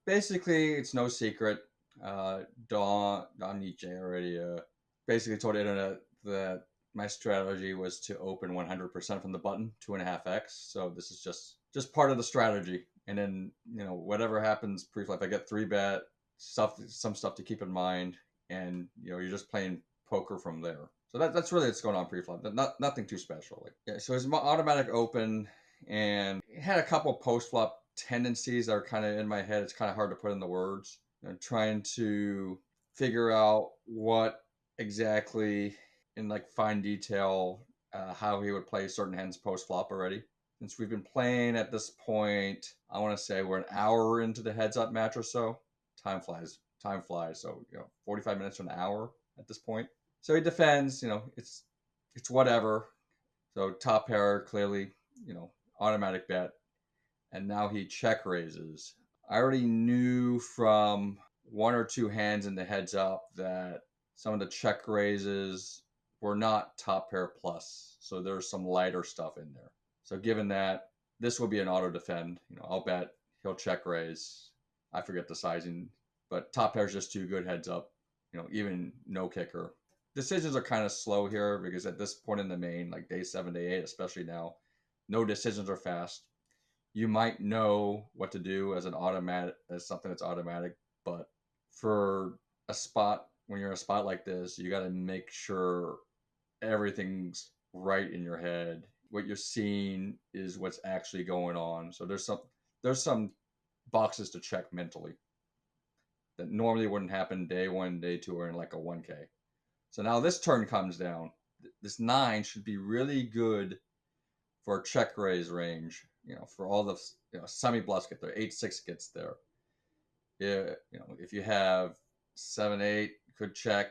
basically, it's no secret. Don Nietzsche already basically told the internet that my strategy was to open 100% from the button, 2.5x. So this is just part of the strategy. And then whatever happens pre-flop, I get 3-bet stuff, some stuff to keep in mind, and you're just playing poker from there. So that's really what's going on pre-flop. Nothing too special. So it's automatic open, and it had a couple post-flop tendencies that are kind of in my head. It's kind of hard to put in the words. I'm trying to figure out what exactly in fine detail how he would play certain hands post-flop already. Since we've been playing at this point, I want to say we're an hour into the heads-up match or so. Time flies. So 45 minutes to an hour at this point. So he defends. It's whatever. So top pair clearly, automatic bet, and now he check raises. I already knew from one or two hands in the heads up that some of the check raises were not top pair plus, so there's some lighter stuff in there. So given that, this will be an auto defend. I'll bet he'll check raise. I forget the sizing, but top pair is just too good heads up. Even no kicker. Decisions are kind of slow here because at this point in the main, like day 7, day 8, especially now, no decisions are fast. You might know what to do as something that's automatic, but for a spot, when you're in a spot like this, you got to make sure everything's right in your head. What you're seeing is what's actually going on. So there's some boxes to check mentally that normally wouldn't happen day 1, day 2, or in like a 1K. So now this turn comes down. This 9 should be really good for check raise range. For all the semi bluffs get there, 8-6 gets there. Yeah, if you have 7-8, could check,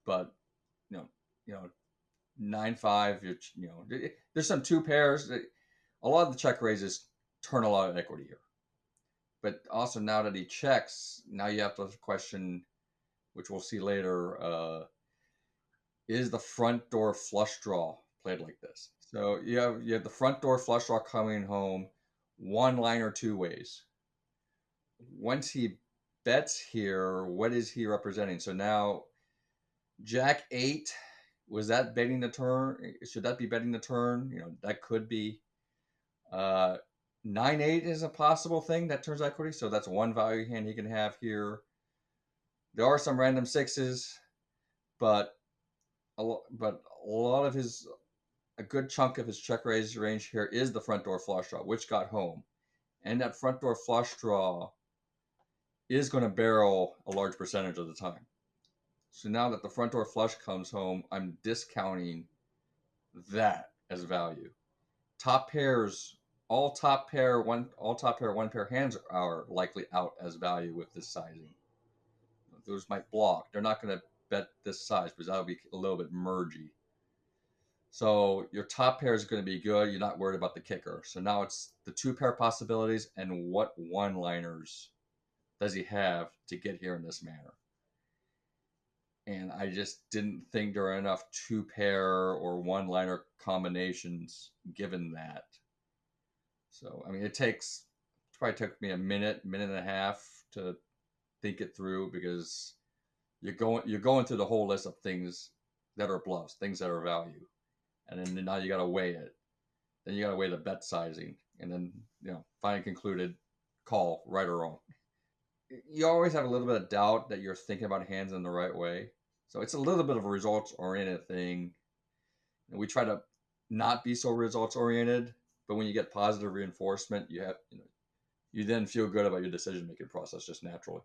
but 9-5, there's some 2 pairs. A lot of the check raises turn a lot of equity here. But also now that he checks, now you have to question, which we'll see later, is the front door flush draw played like this? So you have the front door flush draw coming home one line or two ways. Once he bets here, what is he representing? So now Jack 8, was that betting the turn? Should that be betting the turn? That could be. 9-8 is a possible thing that turns equity, so that's one value hand he can have here. There are some random 6s, but a good chunk of his check raise range here is the front door flush draw, which got home, and that front door flush draw is going to barrel a large percentage of the time. So now that the front door flush comes home, I'm discounting that as value. Top pairs, all top pair one pair hands are likely out as value with this sizing. Those might block. They're not going to bet this size because that'll be a little bit mergy. So your top pair is going to be good. You're not worried about the kicker. So now it's the 2 pair possibilities and what one-liners does he have to get here in this manner. And I just didn't think there were enough 2 pair or one-liner combinations given that. So, it probably took me a minute and a half to think it through because you're going through the whole list of things that are bluffs, things that are value. And then now you got to weigh it. Then you got to weigh the bet sizing. And then, finally concluded, call, right or wrong. You always have a little bit of doubt that you're thinking about hands in the right way. So it's a little bit of a results-oriented thing. And we try to not be so results-oriented, but when you get positive reinforcement, you then feel good about your decision-making process just naturally.